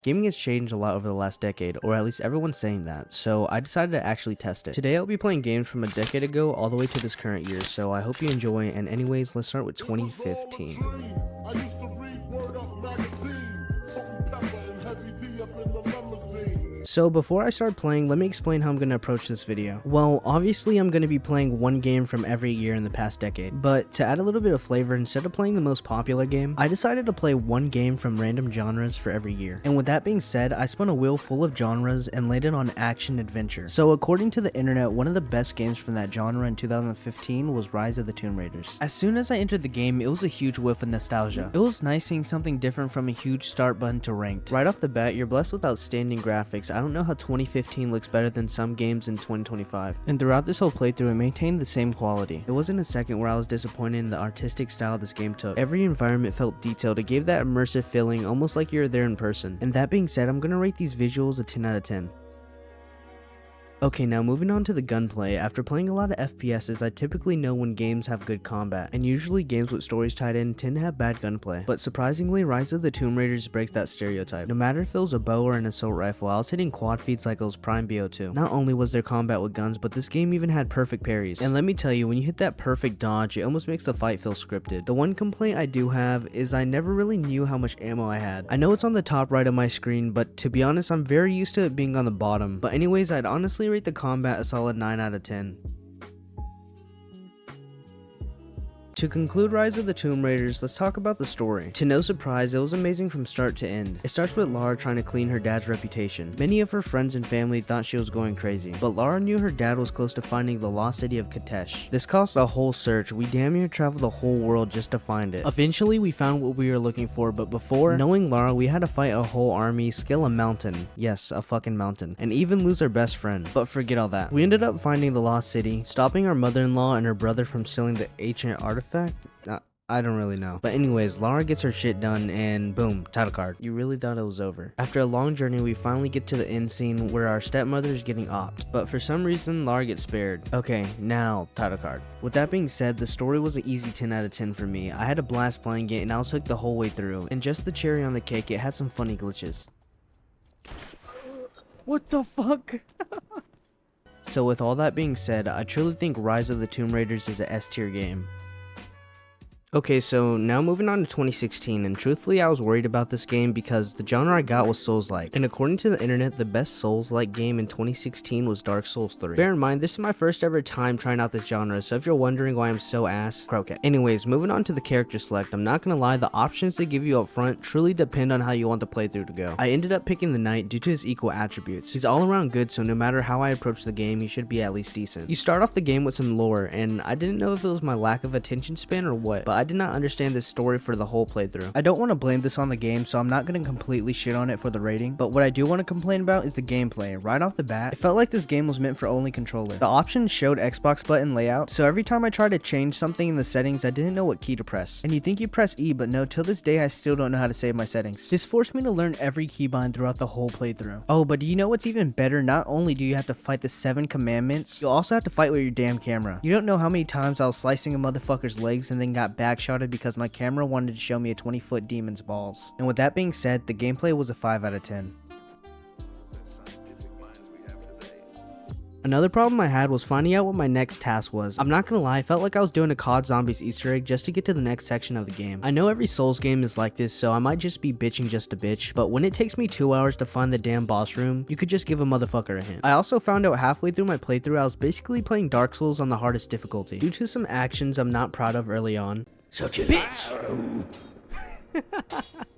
Gaming has changed a lot over the last decade, or at least everyone's saying that, so I decided to actually test it. Today I'll be playing games from a decade ago all the way to this current year, so I hope you enjoy, and anyways, let's start with 2015. I used to read Word Up magazine, Salt and Pepper and Heavy D up in the limousine. So before I start playing, let me explain how I'm going to approach this video. Well, obviously I'm going to be playing one game from every year in the past decade, but to add a little bit of flavor, instead of playing the most popular game, I decided to play one game from random genres for every year. And with that being said, I spun a wheel full of genres and landed on action adventure. So according to the internet, one of the best games from that genre in 2015 was Rise of the Tomb Raiders. As soon as I entered the game, it was a huge whiff of nostalgia. It was nice seeing something different from a huge start button to ranked. Right off the bat, you're blessed with outstanding graphics. I don't know how 2015 looks better than some games in 2025. And throughout this whole playthrough, it maintained the same quality. It wasn't a second where I was disappointed in the artistic style this game took. Every environment felt detailed. It gave that immersive feeling, almost like you're there in person. And that being said, I'm gonna rate these visuals a 10 out of 10. Okay, now moving on to the gunplay. After playing a lot of FPSs, I typically know when games have good combat, and usually games with stories tied in tend to have bad gunplay. But surprisingly, Rise of the Tomb Raiders breaks that stereotype. No matter if it was a bow or an assault rifle, I was hitting quad feeds like it was Prime BO2. Not only was there combat with guns, but this game even had perfect parries. And let me tell you, when you hit that perfect dodge, it almost makes the fight feel scripted. The one complaint I do have is I never really knew how much ammo I had. I know it's on the top right of my screen, but to be honest, I'm very used to it being on the bottom. But anyways, I'd honestly rate the combat a solid 9 out of 10. To conclude Rise of the Tomb Raiders, let's talk about the story. To no surprise, it was amazing from start to end. It starts with Lara trying to clean her dad's reputation. Many of her friends and family thought she was going crazy, but Lara knew her dad was close to finding the lost city of Katesh. This caused a whole search. We damn near traveled the whole world just to find it. Eventually, we found what we were looking for, but before knowing Lara, we had to fight a whole army, scale a mountain. Yes, a fucking mountain. And even lose our best friend. But forget all that. We ended up finding the lost city, stopping our mother-in-law and her brother from stealing the ancient artifact. I don't really know. But anyways, Lara gets her shit done and boom, title card. You really thought it was over. After a long journey, we finally get to the end scene where our stepmother is getting opped. But for some reason, Lara gets spared. Okay, now title card. With that being said, the story was an easy 10 out of 10 for me. I had a blast playing it and I was hooked the whole way through. And just the cherry on the cake, it had some funny glitches. What the fuck? So with all that being said, I truly think Rise of the Tomb Raiders is a S tier game. Okay, so now moving on to 2016, and truthfully I was worried about this game because the genre I got was Souls-like, and according to the internet, the best Souls-like game in 2016 was Dark Souls 3. Bear in mind, this is my first ever time trying out this genre, so if you're wondering why I'm so ass, croquet. Anyways, moving on to the character select, I'm not gonna lie, the options they give you up front truly depend on how you want the playthrough to go. I ended up picking the Knight due to his equal attributes. He's all around good, so no matter how I approach the game, he should be at least decent. You start off the game with some lore, and I didn't know if it was my lack of attention span or what, but I did not understand this story for the whole playthrough. I don't want to blame this on the game, so I'm not going to completely shit on it for the rating, but what I do want to complain about is the gameplay. Right off the bat, it felt like this game was meant for only controller. The options showed Xbox button layout, so every time I tried to change something in the settings, I didn't know what key to press. And you think you press E, but no, till this day I still don't know how to save my settings. This forced me to learn every keybind throughout the whole playthrough. Oh, but do you know what's even better? Not only do you have to fight the 7 commandments, you'll also have to fight with your damn camera. You don't know how many times I was slicing a motherfucker's legs and then got backshotted because my camera wanted to show me a 20-foot demon's balls. And with that being said, the gameplay was a 5 out of 10. Another problem I had was finding out what my next task was. I'm not gonna lie, I felt like I was doing a COD Zombies Easter egg just to get to the next section of the game. I know every Souls game is like this, so I might just be bitching just a bitch, but when it takes me 2 hours to find the damn boss room, you could just give a motherfucker a hint. I also found out halfway through my playthrough I was basically playing Dark Souls on the hardest difficulty, due to some actions I'm not proud of early on. Such a bitch!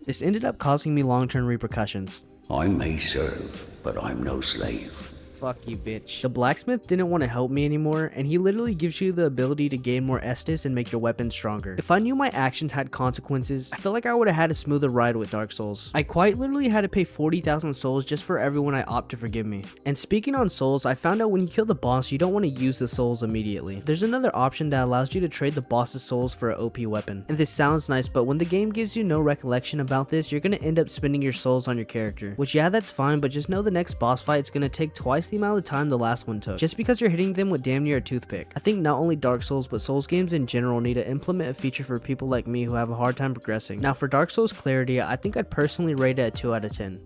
This ended up causing me long-term repercussions. I may serve, but I'm no slave. Fuck you, bitch. The blacksmith didn't want to help me anymore, and he literally gives you the ability to gain more Estus and make your weapons stronger. If I knew my actions had consequences, I feel like I would have had a smoother ride with Dark Souls. I quite literally had to pay 40,000 souls just for everyone I opt to forgive me. And speaking on souls, I found out when you kill the boss, you don't want to use the souls immediately. There's another option that allows you to trade the boss's souls for an OP weapon. And this sounds nice, but when the game gives you no recollection about this, you're gonna end up spending your souls on your character. Which, yeah, that's fine, but just know the next boss fight is gonna take twice the amount of time the last one took, just because you're hitting them with damn near a toothpick. I think not only Dark Souls, but Souls games in general need to implement a feature for people like me who have a hard time progressing. Now for Dark Souls clarity, I think I'd personally rate it a 2 out of 10.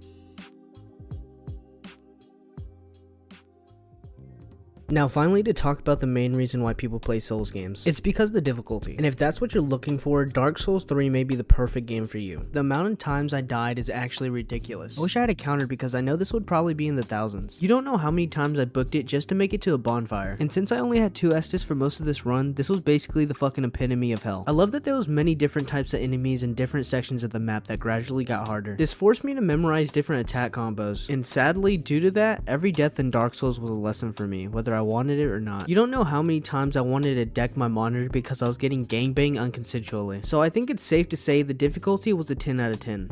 Now finally, to talk about the main reason why people play Souls games. It's because of the difficulty. And if that's what you're looking for, Dark Souls 3 may be the perfect game for you. The amount of times I died is actually ridiculous. I wish I had a counter because I know this would probably be in the thousands. You don't know how many times I booked it just to make it to a bonfire. And since I only had 2 Estus for most of this run, this was basically the fucking epitome of hell. I love that there was many different types of enemies in different sections of the map that gradually got harder. This forced me to memorize different attack combos. And sadly, due to that, every death in Dark Souls was a lesson for me, whether I wanted it or not. You don't know how many times I wanted to deck my monitor because I was getting gangbanged unconsensually. So I think it's safe to say the difficulty was a 10 out of 10.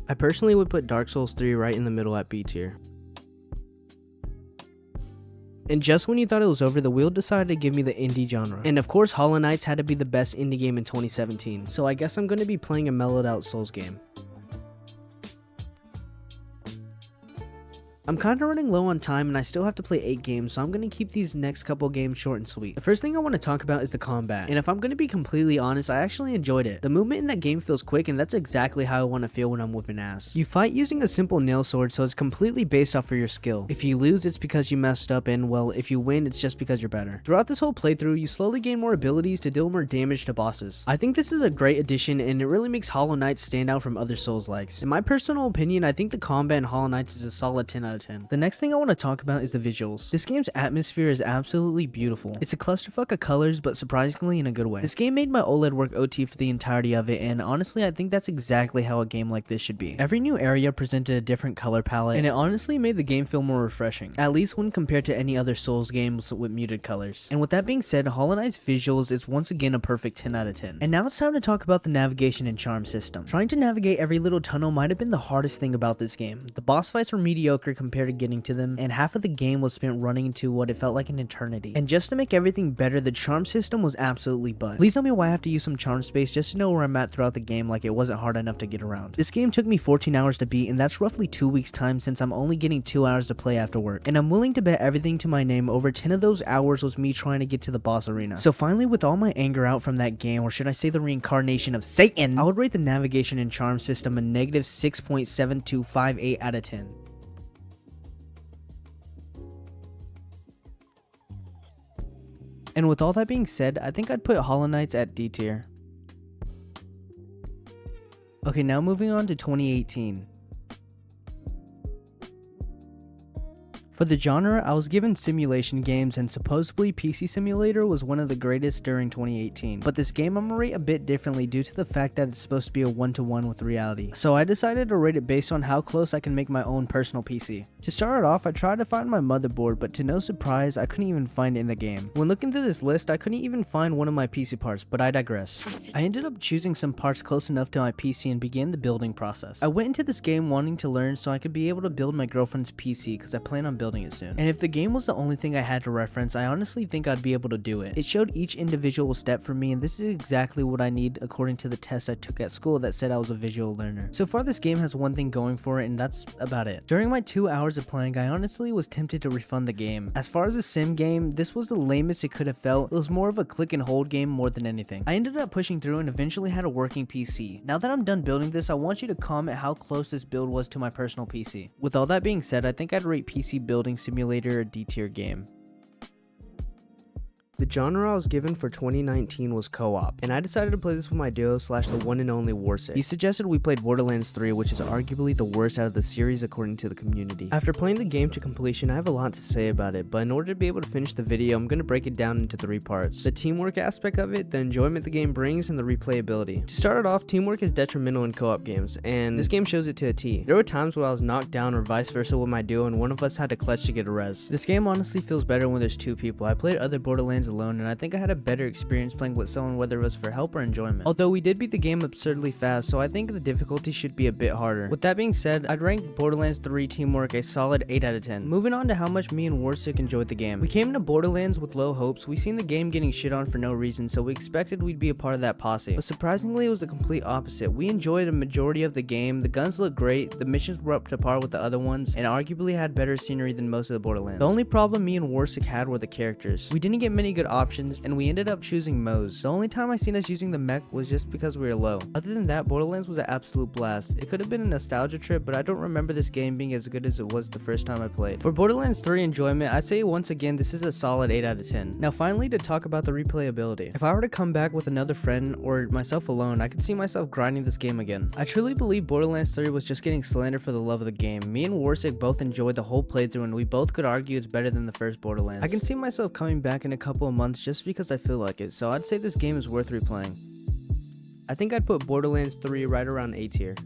I personally would put Dark Souls 3 right in the middle at B tier. And just when you thought it was over, the wheel decided to give me the indie genre. And of course, Hollow Knights had to be the best indie game in 2017. So I guess I'm going to be playing a mellowed out Souls game. I'm kinda running low on time and I still have to play 8 games, so I'm gonna keep these next couple games short and sweet. The first thing I want to talk about is the combat, and if I'm gonna be completely honest, I actually enjoyed it. The movement in that game feels quick, and that's exactly how I want to feel when I'm whipping ass. You fight using a simple nail sword, so it's completely based off of your skill. If you lose, it's because you messed up, and well, if you win, it's just because you're better. Throughout this whole playthrough, you slowly gain more abilities to deal more damage to bosses. I think this is a great addition, and it really makes Hollow Knights stand out from other Souls-likes. In my personal opinion, I think the combat in Hollow Knights is a solid 10 out of 10. The next thing I want to talk about is the visuals. This game's atmosphere is absolutely beautiful. It's a clusterfuck of colors, but surprisingly in a good way. This game made my OLED work OT for the entirety of it, and honestly I think that's exactly how a game like this should be. Every new area presented a different color palette, and it honestly made the game feel more refreshing, at least when compared to any other Souls games with muted colors. And with that being said, Hollow Knight's visuals is once again a perfect 10 out of 10. And now it's time to talk about the navigation and charm system. Trying to navigate every little tunnel might have been the hardest thing about this game. The boss fights were mediocre compared to getting to them, and half of the game was spent running into what it felt like an eternity. And just to make everything better, the charm system was absolutely butt. Please tell me why I have to use some charm space just to know where I'm at throughout the game, like it wasn't hard enough to get around. This game took me 14 hours to beat, and that's roughly 2 weeks time since I'm only getting 2 hours to play after work. And I'm willing to bet everything to my name, over 10 of those hours was me trying to get to the boss arena. So finally, with all my anger out from that game, or should I say the reincarnation of Satan, I would rate the navigation and charm system a negative 6.7258 out of 10. And with all that being said, I think I'd put Hollow Knights at D tier. Okay, now moving on to 2018. For the genre, I was given simulation games, and supposedly PC Simulator was one of the greatest during 2018. But this game I'm gonna rate a bit differently due to the fact that it's supposed to be a one-to-one with reality. So I decided to rate it based on how close I can make my own personal PC. To start it off, I tried to find my motherboard, but to no surprise, I couldn't even find it in the game. When looking through this list, I couldn't even find one of my PC parts, but I digress. I ended up choosing some parts close enough to my PC and began the building process. I went into this game wanting to learn so I could be able to build my girlfriend's PC because I plan on building it soon. And if the game was the only thing I had to reference, I honestly think I'd be able to do it. It showed each individual step for me, and this is exactly what I need according to the test I took at school that said I was a visual learner. So far this game has one thing going for it, and that's about it. During my 2 hours of playing, I honestly was tempted to refund the game. As far as a sim game, this was the lamest it could have felt. It was more of a click and hold game more than anything. I ended up pushing through and eventually had a working PC. Now that I'm done building this, I want you to comment how close this build was to my personal PC. With all that being said, I think I'd rate PC Building Simulator a D tier game. The genre I was given for 2019 was co-op, and I decided to play this with my duo / the one and only Warsix. He suggested we played Borderlands 3, which is arguably the worst out of the series according to the community. After playing the game to completion, I have a lot to say about it, but in order to be able to finish the video, I'm going to break it down into 3 parts. The teamwork aspect of it, the enjoyment the game brings, and the replayability. To start it off, teamwork is detrimental in co-op games, and this game shows it to a T. There were times where I was knocked down or vice versa with my duo, and one of us had to clutch to get a res. This game honestly feels better when there's 2 people. I played other Borderlands alone, and I think I had a better experience playing with someone, whether it was for help or enjoyment. Although we did beat the game absurdly fast, so I think the difficulty should be a bit harder. With that being said, I'd rank Borderlands 3 teamwork a solid 8 out of 10. Moving on to how much me and Warsix enjoyed the game. We came into Borderlands with low hopes. We seen the game getting shit on for no reason, so we expected we'd be a part of that posse. But surprisingly, it was the complete opposite. We enjoyed a majority of the game, the guns looked great, the missions were up to par with the other ones, and arguably had better scenery than most of the Borderlands. The only problem me and Warsix had were the characters. We didn't get many good good options, and we ended up choosing Moze. The only time I seen us using the mech was just because we were low. Other than that, Borderlands was an absolute blast. It could have been a nostalgia trip, but I don't remember this game being as good as it was the first time I played. For Borderlands 3 enjoyment, I'd say once again this is a solid 8 out of 10. Now finally, to talk about the replayability. If I were to come back with another friend or myself alone, I could see myself grinding this game again. I truly believe Borderlands 3 was just getting slandered for the love of the game. Me and Warsick both enjoyed the whole playthrough, and we both could argue it's better than the first Borderlands. I can see myself coming back in a couple of months just because I feel like it, so I'd say this game is worth replaying. I think I'd put Borderlands 3 right around A tier.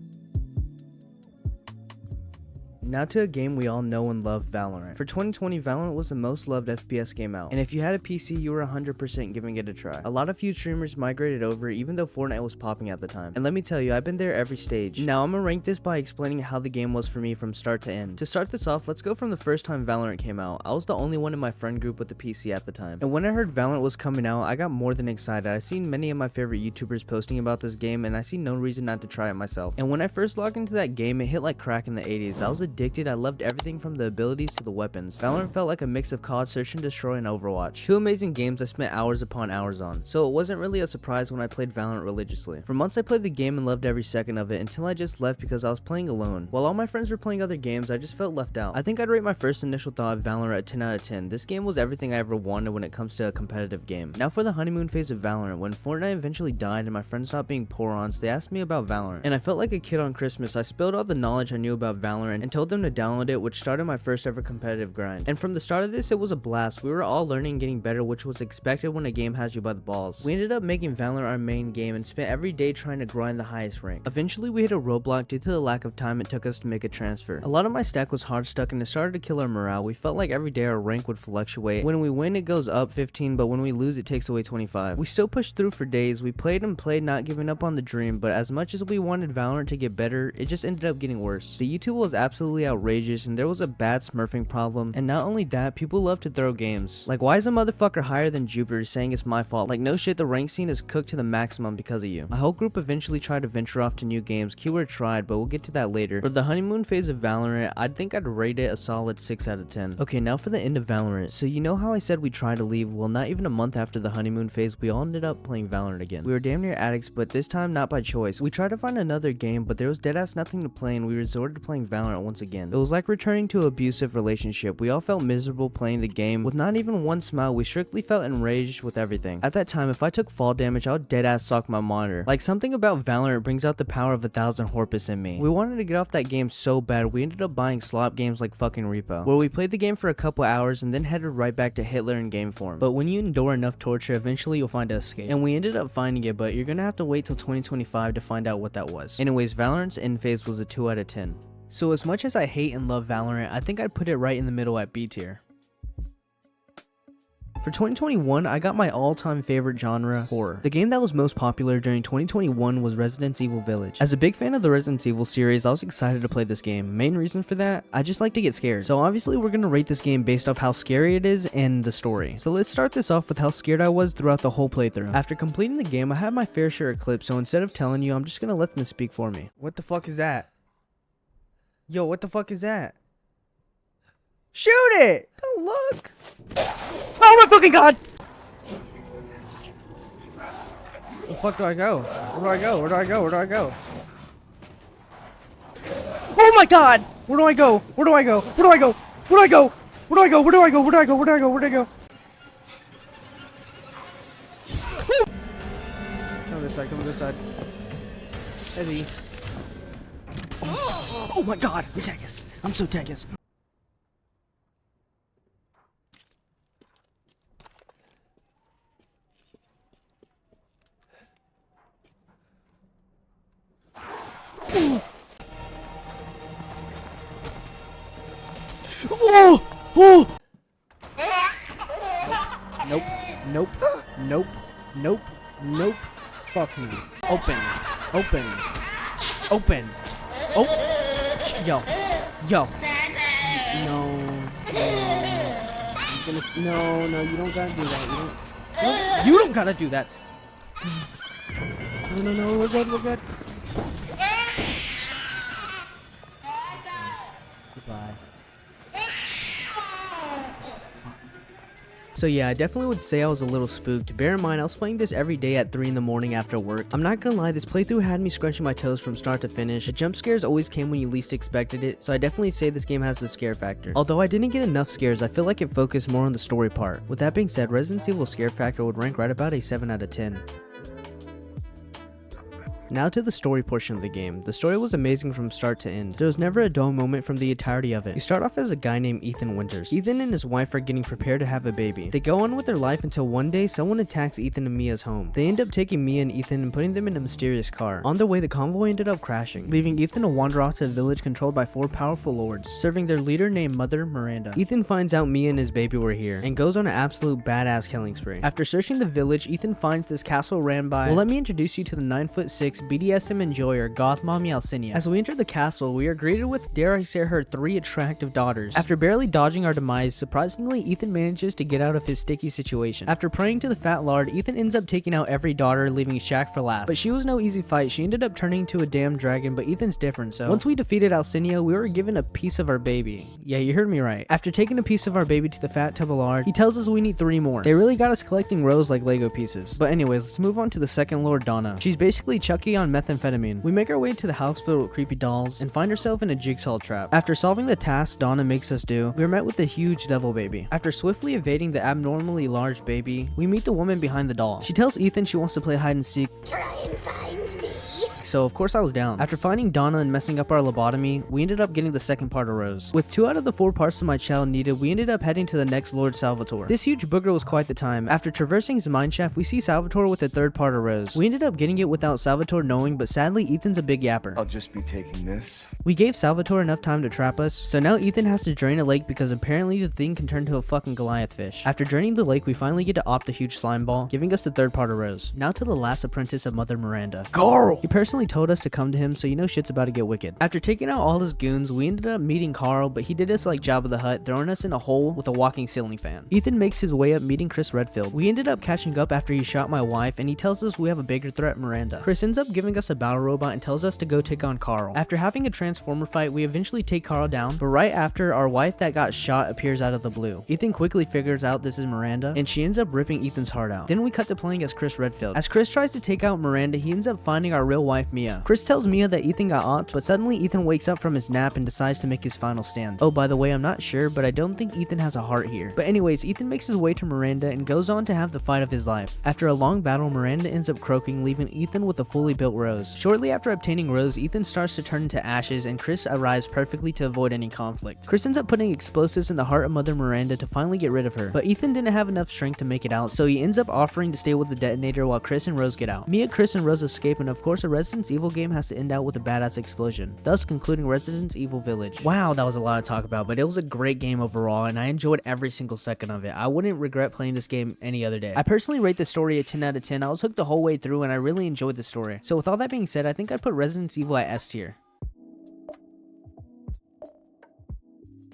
Now to a game we all know and love, Valorant. For 2020, Valorant was the most loved FPS game out, and if you had a PC, you were 100% giving it a try. A lot of huge streamers migrated over even though Fortnite was popping at the time, and let me tell you, I've been there every stage. Now I'm gonna rank this by explaining how the game was for me from start to end. To start this off, let's go from the first time Valorant came out. I was the only one in my friend group with the PC at the time, and when I heard Valorant was coming out, I got more than excited. I seen many of my favorite YouTubers posting about this game, and I see no reason not to try it myself. And when I first logged into that game, it hit like crack in the 80s. I was addicted. I loved everything from the abilities to the weapons. Valorant felt like a mix of COD, Search and Destroy, and Overwatch. Two amazing games I spent hours upon hours on, so it wasn't really a surprise when I played Valorant religiously. For months I played the game and loved every second of it until I just left because I was playing alone. While all my friends were playing other games, I just felt left out. I think I'd rate my first initial thought of Valorant a 10 out of 10. This game was everything I ever wanted when it comes to a competitive game. Now for the honeymoon phase of Valorant. When Fortnite eventually died and my friends stopped being porons, they asked me about Valorant, and I felt like a kid on Christmas. I spilled all the knowledge I knew about Valorant and told them to download it, which started my first ever competitive grind. And from the start of this, it was a blast. We were all learning and getting better, which was expected when a game has you by the balls. We ended up making Valorant our main game and spent every day trying to grind the highest rank. Eventually we hit a roadblock due to the lack of time it took us to make a transfer. A lot of my stack was hard stuck and it started to kill our morale. We felt like every day our rank would fluctuate. When we win it goes up 15, but when we lose it takes away 25. We still pushed through for days. We played and played, not giving up on the dream, but as much as we wanted Valorant to get better, it just ended up getting worse. The YouTube was absolutely outrageous and there was a bad smurfing problem, and not only that, people love to throw games. Like, why is a motherfucker higher than Jupiter saying it's my fault? Like, no shit, the rank scene is cooked to the maximum because of you. My whole group eventually tried to venture off to new games. Keyword tried, but we'll get to that later. For the honeymoon phase of Valorant, I think I'd rate it a solid 6 out of 10. Okay, now for the end of Valorant. So you know how I said we tried to leave? Well, not even a month after the honeymoon phase, we all ended up playing Valorant again. We were damn near addicts, but this time not by choice. We tried to find another game, but there was deadass nothing to play, and we resorted to playing Valorant once again. It was like returning to an abusive relationship. We all felt miserable playing the game. With not even one smile, we strictly felt enraged with everything. At that time, if I took fall damage, I would deadass sock my monitor. Like, something about Valorant brings out the power of 1,000 Horpus in me. We wanted to get off that game so bad, we ended up buying slop games like fucking Repo, where we played the game for a couple hours and then headed right back to Hitler in game form. But when you endure enough torture, eventually you'll find an escape. And we ended up finding it, but you're gonna have to wait till 2025 to find out what that was. Anyways, Valorant's end phase was a 2 out of 10. So as much as I hate and love Valorant, I think I'd put it right in the middle at B tier. For 2021, I got my all-time favorite genre, horror. The game that was most popular during 2021 was Resident Evil Village. As a big fan of the Resident Evil series, I was excited to play this game. Main reason for that, I just like to get scared. So obviously we're gonna rate this game based off how scary it is and the story. So let's start this off with how scared I was throughout the whole playthrough. After completing the game, I had my fair share of clips, so instead of telling you, I'm just gonna let them speak for me. What the fuck is that? Yo, what the fuck is that? Shoot it! Don't look! Oh my fucking god! Where the fuck do I go? Where do I go? Where do I go? Where do I go? Oh my god! Where do I go? Where do I go? Where do I go? Where do I go? Where do I go? Where do I go? Where do I go? Where do I go? Where do I go? Come this side, come this side. Eddie. Oh my god! We're Tegus. I'm so Tegus. Oh! Oh! Nope. Nope. Nope. Nope. Nope. Fuck me. Open. Open. Open. Oh! Yo. Yo. No. No. No, you don't gotta do that. You don't gotta do that. No, we're good, we're good. Goodbye. So yeah, I definitely would say I was a little spooked. Bear in mind, I was playing this every day at 3 in the morning after work. I'm not gonna lie, this playthrough had me scrunching my toes from start to finish. The jump scares always came when you least expected it, so I definitely say this game has the scare factor. Although I didn't get enough scares, I feel like it focused more on the story part. With that being said, Resident Evil scare factor would rank right about a 7 out of 10. Now to the story portion of the game. The story was amazing from start to end. There was never a dull moment from the entirety of it. You start off as a guy named Ethan Winters. Ethan and his wife are getting prepared to have a baby. They go on with their life until one day someone attacks Ethan and Mia's home. They end up taking Mia and Ethan and putting them in a mysterious car. On their way, the convoy ended up crashing, leaving Ethan to wander off to a village controlled by 4 powerful lords, serving their leader named Mother Miranda. Ethan finds out Mia and his baby were here and goes on an absolute badass killing spree. After searching the village, Ethan finds this castle ran by, well, let me introduce you to the 9'6" BDSM enjoyer Goth Mommy Alcinia. As we enter the castle, we are greeted with, dare I say, her 3 attractive daughters. After barely dodging our demise, surprisingly, Ethan manages to get out of his sticky situation. After praying to the fat lord, Ethan ends up taking out every daughter, leaving Shaq for last. But she was no easy fight. She ended up turning into a damn dragon, but Ethan's different, so once we defeated Alcinia, we were given a piece of our baby. Yeah, you heard me right. After taking a piece of our baby to the fat Tubalard, he tells us we need 3 more. They really got us collecting rows like Lego pieces. But anyways, let's move on to the second lord, Donna. She's basically Chucky on methamphetamine. We make our way to the house filled with creepy dolls and find ourselves in a jigsaw trap. After solving the task Donna makes us do, we are met with a huge devil baby. After swiftly evading the abnormally large baby, we meet the woman behind the doll. She tells Ethan she wants to play hide and seek. Try and find me. So of course I was down. After finding Donna and messing up our lobotomy, we ended up getting the second part of Rose. With 2 out of the 4 parts of my child needed, we ended up heading to the next Lord Salvatore. This huge booger was quite the time. After traversing his mineshaft, we see Salvatore with the 3rd part of Rose. We ended up getting it without Salvatore knowing, but sadly Ethan's a big yapper. I'll just be taking this. We gave Salvatore enough time to trap us, so now Ethan has to drain a lake because apparently the thing can turn into a fucking Goliath fish. After draining the lake, we finally get to opt the huge slime ball, giving us the 3rd part of Rose. Now to the last apprentice of Mother Miranda, Carl! He personally told us to come to him, so you know shit's about to get wicked. After taking out all his goons, we ended up meeting Carl, but he did us like Jabba the Hutt, throwing us in a hole with a walking ceiling fan. Ethan makes his way up meeting Chris Redfield. We ended up catching up after he shot my wife, and he tells us we have a bigger threat, Miranda. Chris ends up giving us a battle robot and tells us to go take on Carl. After having a transformer fight, we eventually take Carl down, but right after, our wife that got shot appears out of the blue. Ethan quickly figures out this is Miranda, and she ends up ripping Ethan's heart out. Then we cut to playing as Chris Redfield. As Chris tries to take out Miranda, he ends up finding our real wife, Mia. Chris tells Mia that Ethan got opped, but suddenly Ethan wakes up from his nap and decides to make his final stand. Oh, by the way, I'm not sure, but I don't think Ethan has a heart here. But anyways, Ethan makes his way to Miranda and goes on to have the fight of his life. After a long battle, Miranda ends up croaking, leaving Ethan with a fully built Rose. Shortly after obtaining Rose, Ethan starts to turn into ashes, and Chris arrives perfectly to avoid any conflict. Chris ends up putting explosives in the heart of Mother Miranda to finally get rid of her, but Ethan didn't have enough strength to make it out, so he ends up offering to stay with the detonator while Chris and Rose get out. Mia, Chris, and Rose escape, and of course a Resident Evil game has to end out with a badass explosion, thus concluding Resident Evil Village. Wow, that was a lot to talk about, but it was a great game overall, and I enjoyed every single second of it. I wouldn't regret playing this game any other day. I personally rate the story a 10 out of 10. I was hooked the whole way through, and I really enjoyed the story. So with all that being said, I think I'd put Resident Evil at S tier.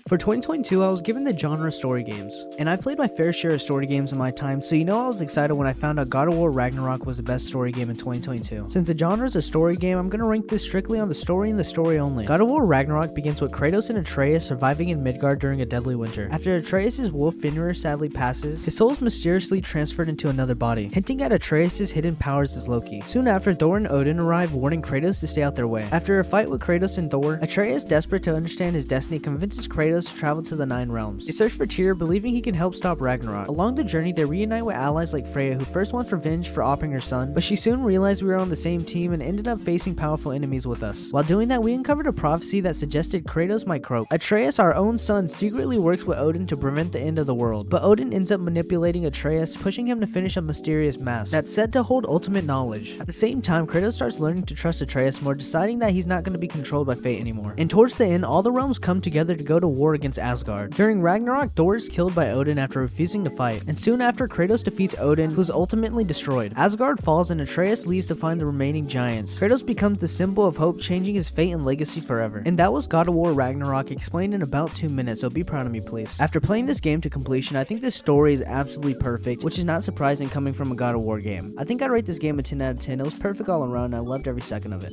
For 2022, I was given the genre story games, and I've played my fair share of story games in my time, so you know I was excited when I found out God of War Ragnarok was the best story game in 2022. Since the genre is a story game, I'm gonna rank this strictly on the story and the story only. God of War Ragnarok begins with Kratos and Atreus surviving in Midgard during a deadly winter. After Atreus' wolf Fenrir sadly passes, his soul is mysteriously transferred into another body, hinting at Atreus' hidden powers as Loki. Soon after, Thor and Odin arrive, warning Kratos to stay out their way. After a fight with Kratos and Thor, Atreus, desperate to understand his destiny, convinces Kratos to travel to the 9 realms. They search for Tyr, believing he can help stop Ragnarok. Along the journey, they reunite with allies like Freya, who first wants revenge for offing her son, but she soon realized we were on the same team and ended up facing powerful enemies with us. While doing that, we uncovered a prophecy that suggested Kratos might croak. Atreus, our own son, secretly works with Odin to prevent the end of the world, but Odin ends up manipulating Atreus, pushing him to finish a mysterious mask that's said to hold ultimate knowledge. At the same time, Kratos starts learning to trust Atreus more, deciding that he's not going to be controlled by fate anymore. And towards the end, all the realms come together to go to war against Asgard. During Ragnarok, Thor is killed by Odin after refusing to fight, and soon after, Kratos defeats Odin, who's ultimately destroyed. Asgard falls and Atreus leaves to find the remaining giants. Kratos becomes the symbol of hope, changing his fate and legacy forever. And that was God of War Ragnarok, explained in about 2 minutes, so be proud of me please. After playing this game to completion, I think this story is absolutely perfect, which is not surprising coming from a God of War game. I think I'd rate this game a 10 out of 10. It was perfect all around, and I loved every second of it.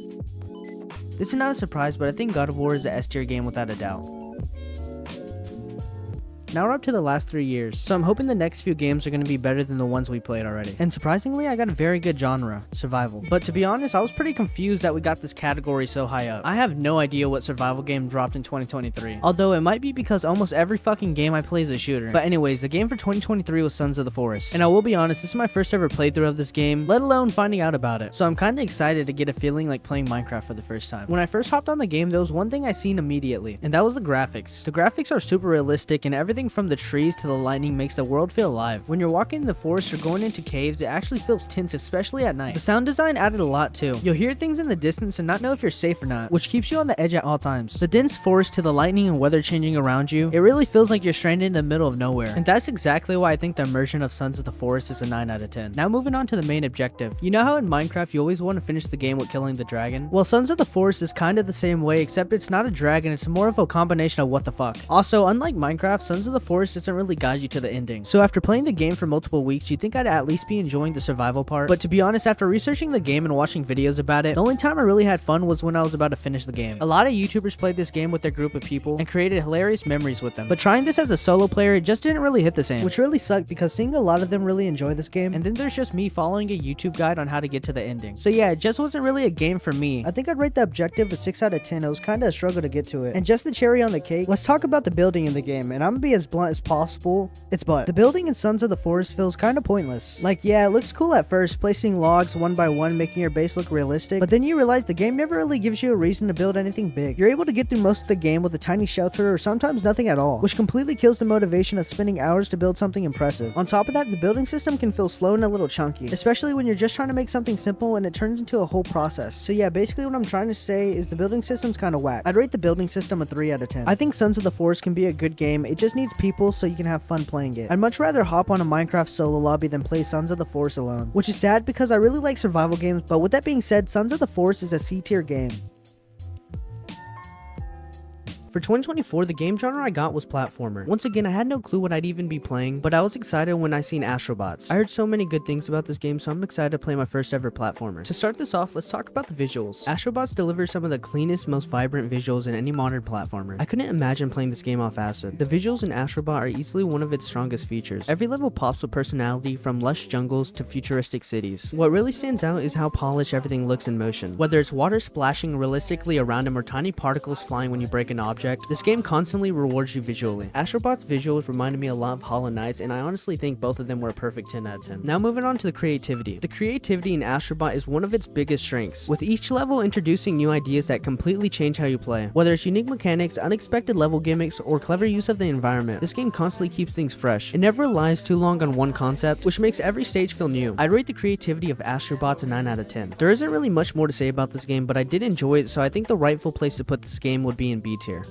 This is not a surprise, but I think God of War is a S tier game without a doubt. Now we're up to the last 3 years, so I'm hoping the next few games are going to be better than the ones we played already. And surprisingly, I got a very good genre, survival. But to be honest, I was pretty confused that we got this category so high up. I have no idea what survival game dropped in 2023, although it might be because almost every fucking game I play is a shooter. But anyways, the game for 2023 was Sons of the Forest, and I will be honest, this is my first ever playthrough of this game, let alone finding out about it. So I'm kinda excited to get a feeling like playing Minecraft for the first time. When I first hopped on the game, there was one thing I seen immediately, and that was the graphics. The graphics are super realistic, and everything from the trees to the lightning makes the world feel alive. When you're walking in the forest or going into caves, it actually feels tense, especially at night. The sound design added a lot too. You'll hear things in the distance and not know if you're safe or not, which keeps you on the edge at all times. The dense forest to the lightning and weather changing around you, it really feels like you're stranded in the middle of nowhere. And that's exactly why I think the immersion of Sons of the Forest is a 9 out of 10. Now moving on to the main objective. You know how in Minecraft you always want to finish the game with killing the dragon? Well, Sons of the Forest is kind of the same way, except it's not a dragon, it's more of a combination of what the fuck. Also, unlike Minecraft, Sons of the Forest doesn't really guide you to the ending. So after playing the game for multiple weeks, you'd think I'd at least be enjoying the survival part. But to be honest, after researching the game and watching videos about it, the only time I really had fun was when I was about to finish the game. A lot of YouTubers played this game with their group of people and created hilarious memories with them. But trying this as a solo player, it just didn't really hit the same, which really sucked because seeing a lot of them really enjoy this game, and then there's just me following a YouTube guide on how to get to the ending. So yeah, it just wasn't really a game for me. I think I'd rate the objective a 6 out of 10. It was kind of a struggle to get to it. And just the cherry on the cake, let's talk about the building in the game, and I'm gonna be as blunt as possible. It's butt. The building in Sons of the Forest feels kind of pointless. Like, yeah, it looks cool at first, placing logs one by one, making your base look realistic, but then you realize the game never really gives you a reason to build anything big. You're able to get through most of the game with a tiny shelter or sometimes nothing at all, which completely kills the motivation of spending hours to build something impressive. On top of that, the building system can feel slow and a little chunky, especially when you're just trying to make something simple and it turns into a whole process. So yeah, basically what I'm trying to say is the building system's kind of whack. I'd rate the building system a 3 out of 10. I think Sons of the Forest can be a good game, it just needs people so you can have fun playing it. I'd much rather hop on a Minecraft solo lobby than play Sons of the Forest alone, which is sad because I really like survival games, but with that being said, Sons of the Forest is a C tier game. For 2024, the game genre I got was platformer. Once again, I had no clue what I'd even be playing, but I was excited when I seen Astrobots. I heard so many good things about this game, so I'm excited to play my first ever platformer. To start this off, let's talk about the visuals. Astrobots delivers some of the cleanest, most vibrant visuals in any modern platformer. I couldn't imagine playing this game off acid. The visuals in Astrobot are easily one of its strongest features. Every level pops with personality, from lush jungles to futuristic cities. What really stands out is how polished everything looks in motion. Whether it's water splashing realistically around him or tiny particles flying when you break an object, this game constantly rewards you visually. Astrobot's visuals reminded me a lot of Hollow Knights, and I honestly think both of them were a perfect 10 out of 10. Now moving on to the creativity. The creativity in Astrobot is one of its biggest strengths, with each level introducing new ideas that completely change how you play. Whether it's unique mechanics, unexpected level gimmicks, or clever use of the environment, this game constantly keeps things fresh. It never relies too long on one concept, which makes every stage feel new. I'd rate the creativity of Astrobot a 9 out of 10. There isn't really much more to say about this game, but I did enjoy it, so I think the rightful place to put this game would be in B tier.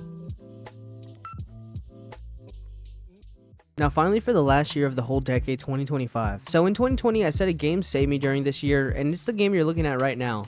Now finally, for the last year of the whole decade, 2025. So in 2020, I said a game saved me during this year, and it's the game you're looking at right now.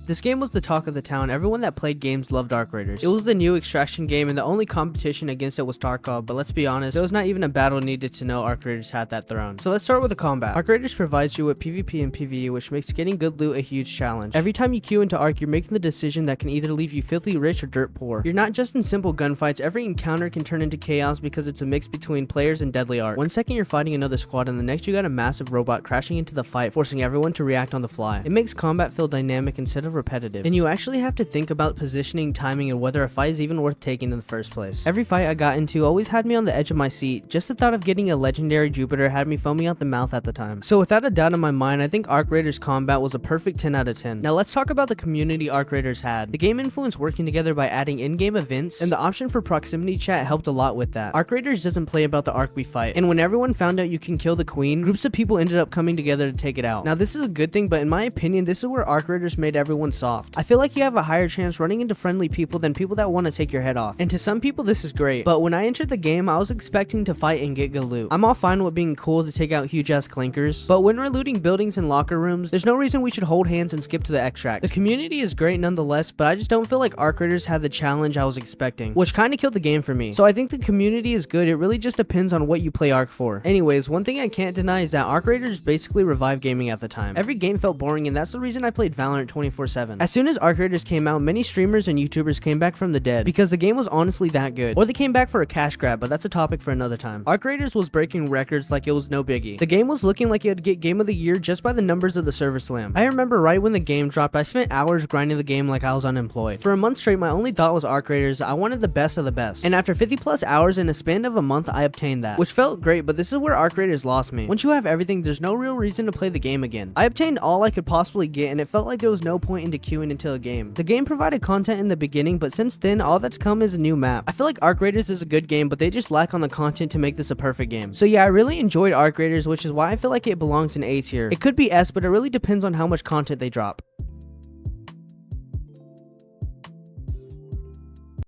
This game was the talk of the town. Everyone that played games loved Arc Raiders. It was the new Extraction game, and the only competition against it was Tarkov, but let's be honest, there was not even a battle needed to know Arc Raiders had that throne. So let's start with the combat. Arc Raiders provides you with PvP and PvE, which makes getting good loot a huge challenge. Every time you queue into Arc, you're making the decision that can either leave you filthy rich or dirt poor. You're not just in simple gunfights, every encounter can turn into chaos because it's a mix between players and deadly art. One second you're fighting another squad, and the next you got a massive robot crashing into the fight, forcing everyone to react on the fly. It makes combat feel dynamic instead of repetitive, and you actually have to think about positioning, timing, and whether a fight is even worth taking in the first place. Every fight I got into always had me on the edge of my seat. Just the thought of getting a legendary Jupiter had me foaming out the mouth at the time. So without a doubt in my mind, I think Arc Raiders combat was a perfect 10 out of 10. Now let's talk about the community Arc Raiders had. The game influenced working together by adding in-game events, and the option for proximity chat helped a lot with that. Arc Raiders doesn't play about the Arc we fight, and when everyone found out you can kill the queen, groups of people ended up coming together to take it out. Now this is a good thing, but in my opinion, this is where Arc Raiders made everyone soft. I feel like you have a higher chance running into friendly people than people that want to take your head off. And to some people this is great, but when I entered the game, I was expecting to fight and get good loot. I'm all fine with being cool to take out huge ass clinkers, but when we're looting buildings and locker rooms, there's no reason we should hold hands and skip to the extract. The community is great nonetheless, but I just don't feel like Arc Raiders had the challenge I was expecting, which kind of killed the game for me. So I think the community is good, it really just depends on what you play Arc for. Anyways, one thing I can't deny is that Arc Raiders basically revived gaming at the time. Every game felt boring, and that's the reason I played Valorant 24/7 7. As soon as Arc Raiders came out, many streamers and YouTubers came back from the dead because the game was honestly that good. Or they came back for a cash grab, but that's a topic for another time. Arc Raiders was breaking records like it was no biggie. The game was looking like it would get Game of the Year just by the numbers of the server slam. I remember right when the game dropped, I spent hours grinding the game like I was unemployed. For a month straight, my only thought was Arc Raiders. I wanted the best of the best. And after 50 plus hours in a span of a month, I obtained that, which felt great, but this is where Arc Raiders lost me. Once you have everything, there's no real reason to play the game again. I obtained all I could possibly get, and it felt like there was no point into queuing until a game. The game provided content in the beginning, but since then, all that's come is a new map. I feel like Arc Raiders is a good game, but they just lack on the content to make this a perfect game. So yeah, I really enjoyed Arc Raiders, which is why I feel like it belongs in A tier. It could be S, but it really depends on how much content they drop.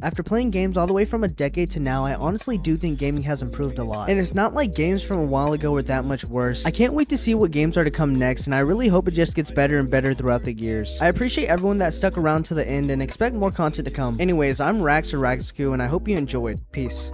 After playing games all the way from a decade to now, I honestly do think gaming has improved a lot. And it's not like games from a while ago were that much worse. I can't wait to see what games are to come next, and I really hope it just gets better and better throughout the years. I appreciate everyone that stuck around to the end and expect more content to come. Anyways, I'm Rax or Raxku, and I hope you enjoyed. Peace.